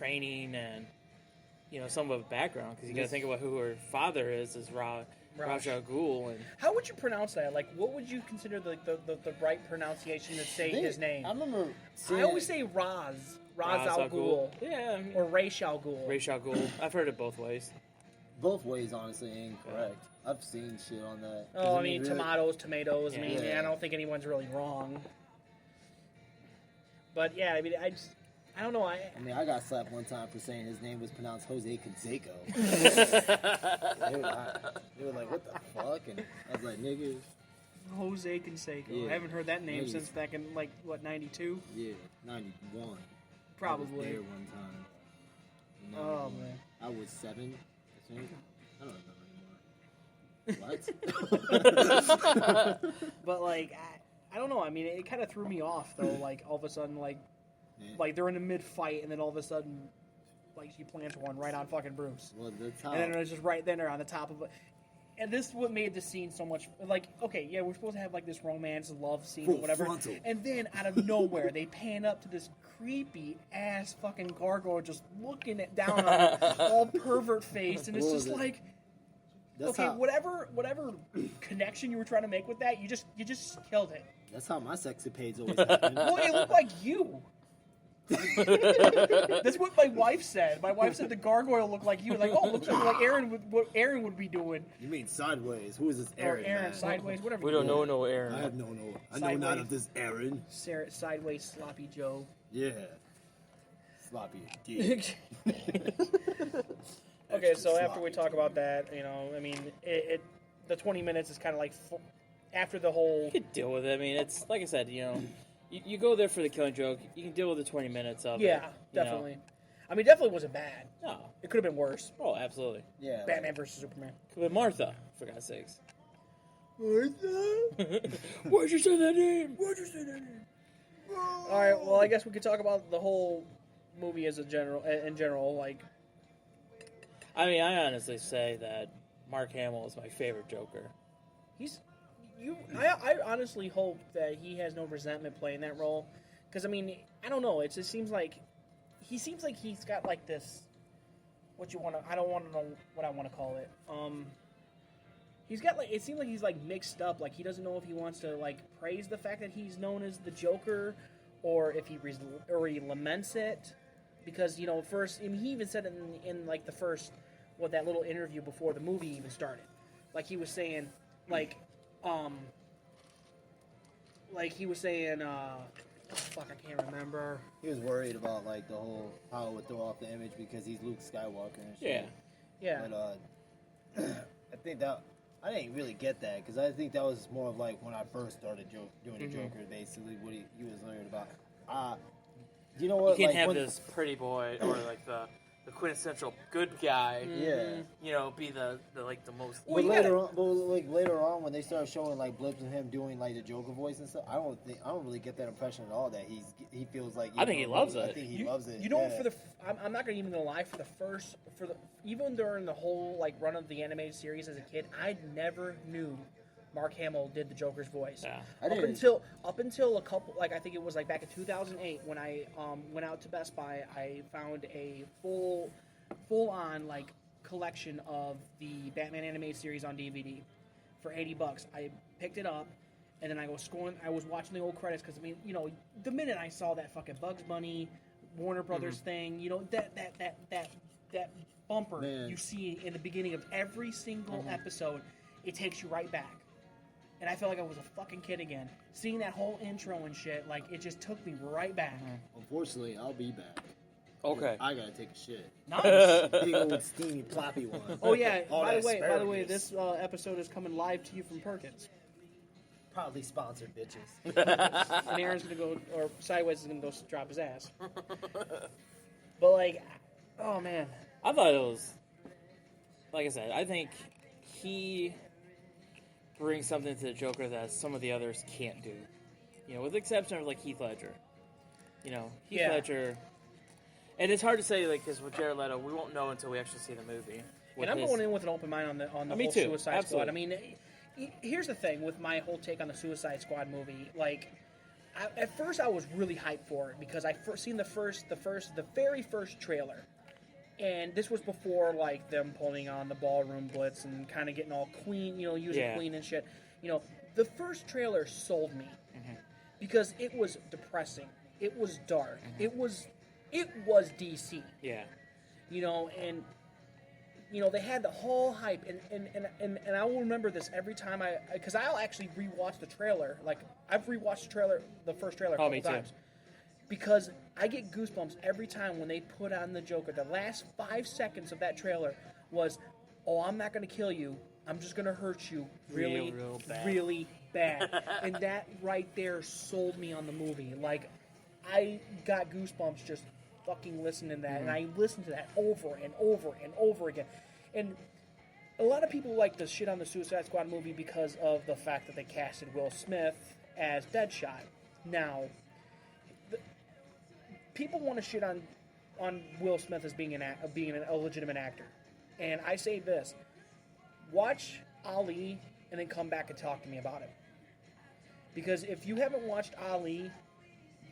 training and some of a background, because you got to think about who her father is Ra's al Ghul. And how would you pronounce that? Like, what would you consider the right pronunciation to say his name? I remember. I always say Ra's al Ghul. Yeah, or Ra's al Ghul. Ra's al Ghul. I've heard it both ways. Both ways, honestly, incorrect. I've seen shit on that. Oh, I mean, tomatoes. Yeah. I mean, I don't think anyone's really wrong. But yeah, I mean, I don't know. I got slapped one time for saying his name was pronounced Jose Canseco. They were like, "What the fuck?" And I was like, "Nigga." Jose Canseco. Yeah. I haven't heard that name since back in 92. Yeah, 91. Probably. I was there one time. Oh man. I was 7. I think. I don't remember anymore. What? But like, I don't know. I mean, it kind of threw me off though. Like all of a sudden, like they're in a mid-fight, and then all of a sudden, like she plants one right on fucking Bruce. Well, that's how. And then it's just right then they're on the top of it. And this is what made the scene so much like, okay, yeah, we're supposed to have like this romance, love scene, or whatever. Frontal. And then out of nowhere, they pan up to this creepy ass fucking gargoyle just looking down on her, all pervert face, and it's just like, okay, whatever connection you were trying to make with that, you just killed it. That's how my sexapades always happen. Well, it looked like you. That's what my wife said. My wife said the gargoyle looked like you. Like, oh, it looks like Aaron what Aaron would be doing. You mean sideways? Who is this Aaron? Or Aaron, sideways, whatever. We don't know no Aaron. I have no. I know not of this Aaron. Sideways, sloppy Joe. Yeah. Sloppy dick. Okay, so after we talk about that, I mean, the 20 minutes is kind of like after the whole. You could deal with it. I mean, it's like I said, you go there for the Killing Joke. You can deal with the 20 minutes of it. Yeah, definitely. I mean, definitely wasn't bad. No. It could have been worse. Oh, absolutely. Yeah. Batman versus Superman. Could have been Martha, for God's sakes. Martha? Why'd you say that name? All right, well, I guess we could talk about the whole movie in general. Like, I mean, I honestly say that Mark Hamill is my favorite Joker. I honestly hope that he has no resentment playing that role, because I mean, I don't know. It just seems like he's got like this. I don't want to know what I want to call it. He's got like, it seems like he's like mixed up. Like he doesn't know if he wants to like praise the fact that he's known as the Joker, or if he laments it, because first, I mean, he even said it in like the first that little interview before the movie even started. Like he was saying, fuck, I can't remember. He was worried about like the whole how it would throw off the image because he's Luke Skywalker and shit. Yeah. But I think that I didn't really get that because I think that was more of like when I first started doing the Joker, basically what he was worried about. You know what? You can't have this pretty boy or like the quintessential good guy. Yeah. Be the most. But later on, when they started showing like blips of him doing like the Joker voice and stuff, I don't really get that impression at all that he feels like. I think he loves it. I think he loves it. I'm not even gonna lie. Even during the whole like run of the animated series as a kid, I never knew Mark Hamill did the Joker's voice. Yeah. Up until a couple, like I think it was like back in 2008 when I went out to Best Buy, I found a full on like collection of the Batman animated series on DVD for $80. I picked it up, and then I was watching the old credits because I mean, the minute I saw that fucking Bugs Bunny, Warner Brothers thing, that bumper you see in the beginning of every single episode, it takes you right back. And I felt like I was a fucking kid again. Seeing that whole intro and shit, like, it just took me right back. Unfortunately, I'll be back. Okay. I gotta take a shit. Nice. Big old steamy ploppy one. Oh yeah. By the way, this episode is coming live to you from Perkins. Probably sponsored, bitches. And Aaron's gonna go, or Sideways is gonna go drop his ass. But like, oh man. I thought it was, like I said, I think he brings something to the Joker that some of the others can't do. With the exception of like Heath Ledger. Heath Ledger. And it's hard to say, like, because with Jared Leto, we won't know until we actually see the movie. And I'm going in with an open mind on the whole Suicide Squad. I mean, here's the thing with my whole take on the Suicide Squad movie. Like, At first, I was really hyped for it because I first seen the very first trailer, and this was before like them pulling on the ballroom blitz and kind of getting all Queen, using Queen and shit. The first trailer sold me because it was depressing. It was dark. It was DC. Yeah. And they had the whole hype, and I will remember this every time because I'll actually rewatch the trailer. Like I've rewatched the first trailer a couple times, because I get goosebumps every time when they put on the Joker. The last 5 seconds of that trailer was, "Oh, I'm not going to kill you. I'm just going to hurt you really, really bad." And that right there sold me on the movie. Like, I got goosebumps just fucking listening to that, and I listened to that over and over and over again. And a lot of people like to shit on the Suicide Squad movie because of the fact that they casted Will Smith as Deadshot. Now, people want to shit on Will Smith as being a legitimate actor, and I say this: watch Ali and then come back and talk to me about it. Because if you haven't watched Ali,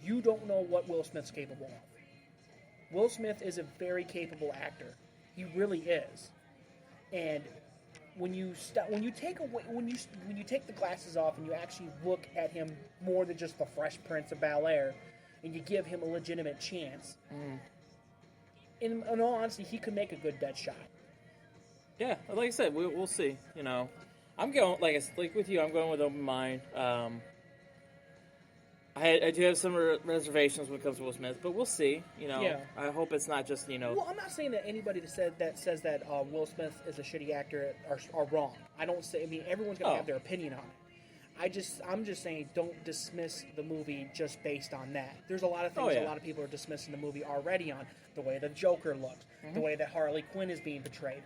you don't know what Will Smith's capable of. Will Smith is a very capable actor. He really is. And when you take the glasses off and you actually look at him more than just the Fresh Prince of Bel-Air, and you give him a legitimate chance, in all honesty, he could make a good Deadshot. Yeah, like I said, we'll see. I'm going like with you. I'm going with open mind. I do have some reservations when it comes to Will Smith, but we'll see. I hope it's not just Well, I'm not saying that anybody that says that Will Smith is a shitty actor are wrong. I don't say. I mean, everyone's gonna have their opinion on it. I'm just saying, don't dismiss the movie just based on that. There's a lot of things a lot of people are dismissing the movie already on the way the Joker looks, the way that Harley Quinn is being portrayed,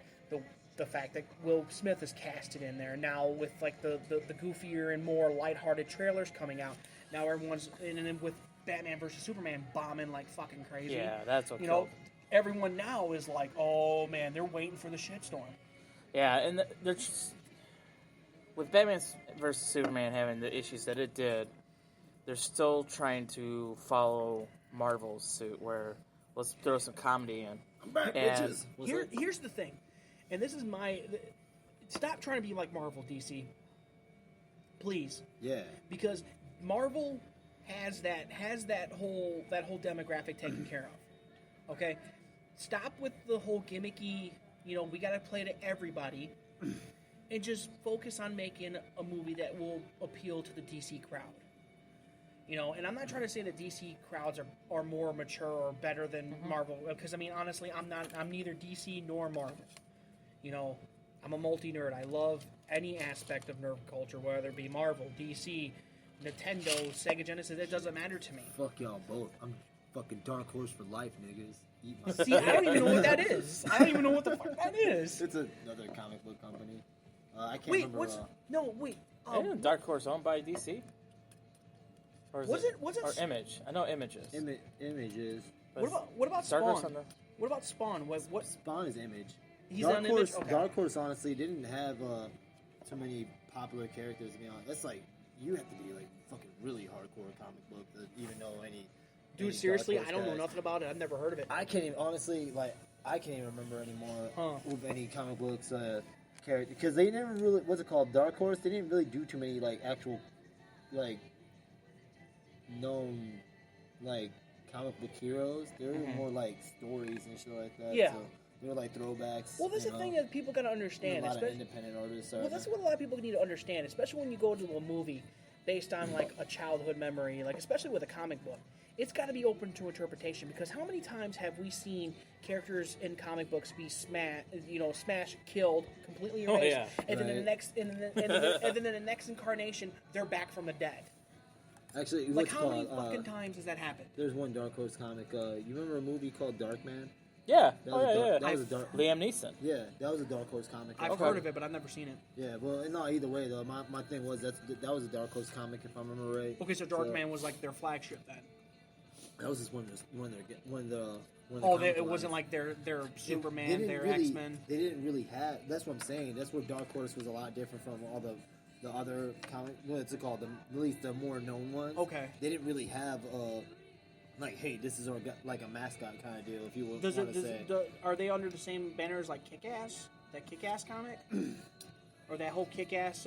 the fact that Will Smith is casted in there now with like the goofier and more lighthearted trailers coming out. Now everyone's and with Batman vs Superman bombing like fucking crazy. Yeah, that's what everyone now is like, oh man, they're waiting for the shitstorm. Yeah, and they're just, with Batman vs Superman having the issues that it did, they're still trying to follow Marvel's suit where let's throw some comedy in. I'm back, bitches. Here's the thing, and this is stop trying to be like Marvel, DC. Please. Yeah. Because Marvel has that whole demographic taken care of. Okay? Stop with the whole gimmicky, we gotta play to everybody, and just focus on making a movie that will appeal to the DC crowd. And I'm not trying to say that DC crowds are more mature or better than Marvel, because I mean honestly, I'm neither DC nor Marvel. I'm a multi-nerd. I love any aspect of nerd culture, whether it be Marvel, DC, Nintendo, Sega Genesis. It doesn't matter to me. Fuck y'all both. I'm fucking Dark Horse for life, niggas. Eat my See, I don't even know what that is. I don't even know what the fuck that is. It's another comic book company. I can't Wait, remember. wait. Isn't Dark Horse owned by DC? Or is Was it? Or Image? I know Images. Images. What about Dark Horse Spawn? What about Spawn? What? Spawn is Image. He's Dark on Horse, Image. Okay. Dark Horse honestly didn't have too many popular characters. To be honest, that's like you have to be like fucking really hardcore comic book to even know any. Dude, seriously, I don't know nothing about it. I've never heard of it. I can't even honestly I can't even remember anymore with any comic books character because they never really what's it called Dark Horse. They didn't really do too many like actual like known like comic book heroes. They were more like stories and shit like that. Yeah. So they were like throwbacks. Well, that's the thing that people gotta understand. A lot of independent artists. Well, that's what a lot of people need to understand, especially when you go to a movie based on like a childhood memory, like especially with a comic book. It's got to be open to interpretation because how many times have we seen characters in comic books be smashed, killed, completely erased, and then in the next incarnation they're back from the dead. Actually, like how many fucking times has that happened? There's one Dark Horse comic. You remember a movie called Darkman? Yeah. That was a dark. Liam Neeson. Yeah, that was a Dark Horse comic. I've heard of it, but I've never seen it. Yeah, well, no, either way though, my thing was that was a Dark Horse comic if I remember right. Okay, so Darkman was like their flagship then. That was just one of the. It wasn't like their Superman, their X-Men. They didn't really have. That's what I'm saying. That's where Dark Horse was a lot different from all the the other comic, what's it called? At least the more known ones. Okay. They didn't really have like, hey, this is our like a mascot kind of deal. If you want Does to it, say. are they under the same banner as like Kick-Ass? That Kick-Ass comic? Or that whole Kick-Ass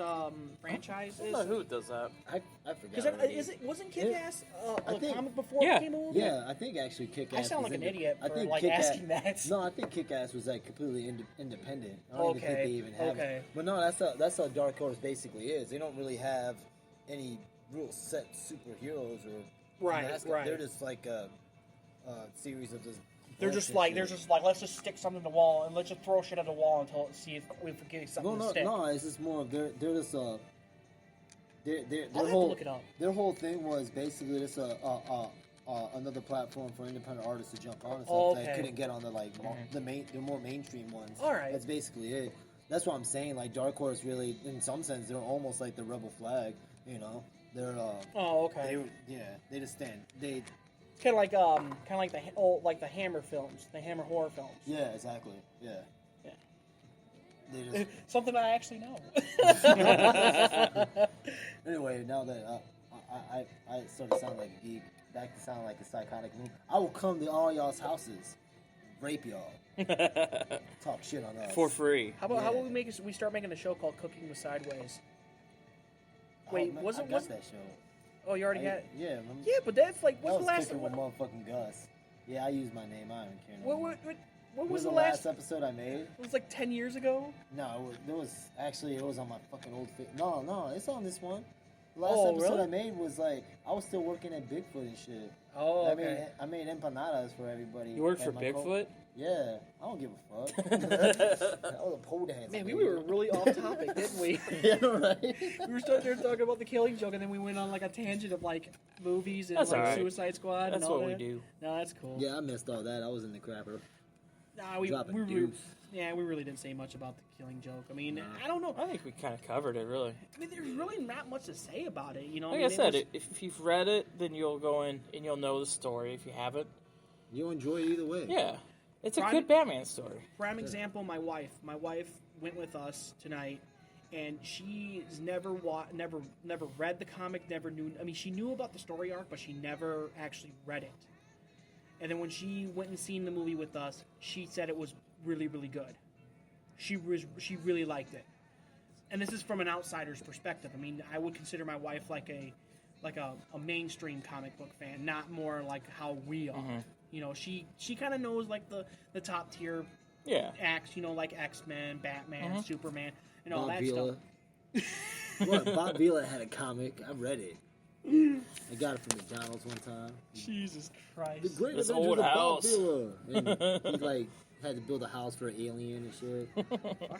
franchise I is? don't know who does that. I forgot. Because already. wasn't Kick-Ass I a think- comic before Yeah. it became a movie? Yeah, I think actually Kick-Ass. I sound was like an idiot I for think like Kick-Ass- asking that. No, I think Kick-Ass was like completely independent. I don't even think Okay, they even have okay. it. But no, that's how Dark Horse basically is. They don't really have any real set superheroes or Right, mascots. right. They're just like a series of this. They're just bullshit like shit. let's just stick something to the wall and let's just throw shit at the wall until see if we get something No, to no, stick. no. It's just more of they're just I'll their have to whole look it up. their whole thing was basically just another platform for independent artists to jump on and stuff Oh, that okay. couldn't get on the like the more mainstream ones. All right. That's basically it. That's what I'm saying. Like Dark Horse, really, in some sense, they're almost like the Rebel Flag. You know, they're Oh, okay. they just stand. They Kind of like the Hammer films, the Hammer horror films. yeah, exactly. Yeah. Yeah. They just Something I actually know. anyway. Now that I sort of sound like a geek, back to sound like a psychotic me. I will come to all y'all's houses, rape y'all, talk shit on us For free. How about Yeah. we start making a show called Cooking with Sideways? Oh, Wait, man, was I it got was that show? Oh, you already had. Yeah, remember? Yeah, but that's like That what's the was last? cooking with motherfucking Gus. Yeah, I used my name. I don't even care. No What, more. what, what, what What was the last last? episode I made? It was like 10 years ago. No, it was actually it was on my fucking old. No, it's on this one. The last Oh, episode really? I made was like I was still working at Bigfoot and shit. Oh, I okay. made empanadas for everybody. You work at for my Bigfoot? Yeah, I don't give a fuck. I was a pole dancer. Man, we baby. were really off topic, didn't we? yeah, right. We were starting there talking about the Killing Joke, and then we went on like a tangent of like movies and That's like alright. Suicide Squad. That's and all what we that. do. No, that's cool. Yeah, I missed all that. I was in the crapper. Nah, we Dropping really, deuce. yeah, we really didn't say much about the Killing Joke. I mean, Nah. I don't know. I think we kind of covered it, really. I mean, there's really not much to say about it. You know, Like I I mean, said, it if you've read it, then you'll go in and you'll know the story. If you haven't, You'll enjoy it either way. yeah. It's a Prime- good Batman story. prime example. My wife went with us tonight, and she's never read the comic. Never knew. I mean, she knew about the story arc, but she never actually read it. And then when she went and seen the movie with us, she said it was really, really good. She really liked it. And this is from an outsider's perspective. I mean, I would consider my wife like a mainstream comic book fan, not more like how we are. Mm-hmm. You know, she kind of knows like the top tier Yeah. acts, you know, like X-Men, Batman, Mhm. Superman, and all Bob that Vila. stuff. What? Bob Vila had a comic. I read it. I got it from McDonald's one time. Jesus The Christ. Great This Adventures old of Bob house. Vila. And he like had to build a house for an alien and shit.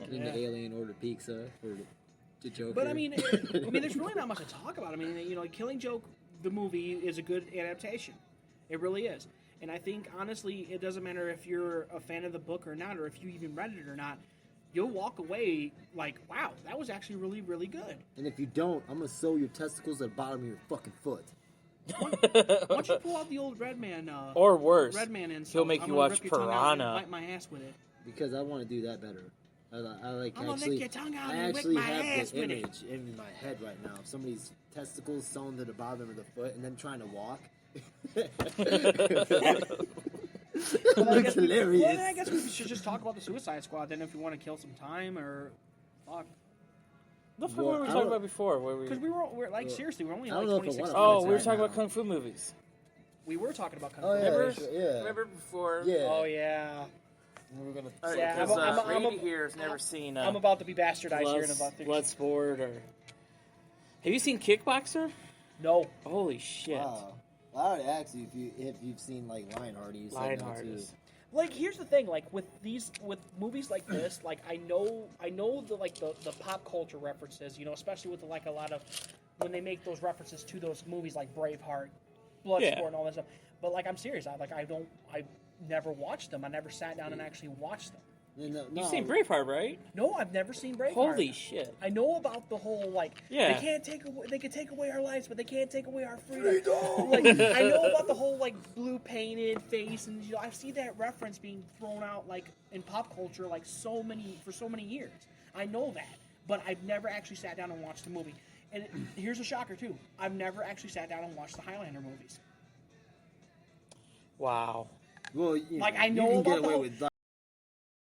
And then Yeah. the alien ordered pizza for the Joker. But I mean, there's really not much to talk about. I mean, you know, Killing Joke, the movie, is a good adaptation. It really is. And I think, honestly, it doesn't matter if you're a fan of the book or not, or if you even read it or not. You'll walk away like, wow, that was actually really, really good. And if you don't, I'm gonna sew your testicles at the bottom of your fucking foot. Why don't you pull out the old Redman? Or worse, Redman insult? he'll make I'm you gonna watch rip your tongue out and Piranha. wipe my ass with it. Because I want to do that better. I like I'm gonna actually. lick your tongue out I and lick actually my have ass the with it. image in my head right now of somebody's testicles sewn to the bottom of the foot and then trying to walk. It Well, I looks guess hilarious. Well, then I guess we should just talk about the Suicide Squad then if you want to kill some time or fuck. The fuck Well, were we I talking don't- about before? Where we? Because we're like seriously, we're only I like don't know if I 26 wanna- Oh, minutes we were in. talking now. about kung fu movies. We were talking about Kung Oh Fu. yeah, Remember? sure, yeah. Remember before? Yeah. Oh yeah. We were gonna. All right, Yeah, because I'm Brady a- here has never seen I'm about to be bastardized here in Blood, about 30 Bloodsport or. Have you seen Kickboxer? No. Holy shit! Wow. Well, I already asked you if you've seen like Lionheart. You said no Lionheart too. is. Like here's the thing, like with movies like this, like I know the pop culture references, you know, especially with like a lot of when they make those references to those movies like Braveheart, Bloodsport, Yeah. and all that stuff. But like I'm serious, I never watched them. I never sat down and actually watched them. No, You've seen Braveheart, right? No, I've never seen Braveheart. Holy shit! I know about the whole like Yeah. they can take away our lives, but they can't take away our freedom. Like I know about the whole like blue painted face, and you know I've seen that reference being thrown out like in pop culture like for so many years. I know that, but I've never actually sat down and watched the movie. And here's a shocker too: I've never actually sat down and watched the Highlander movies. Wow. Well, Like, I know you can about get the away whole- with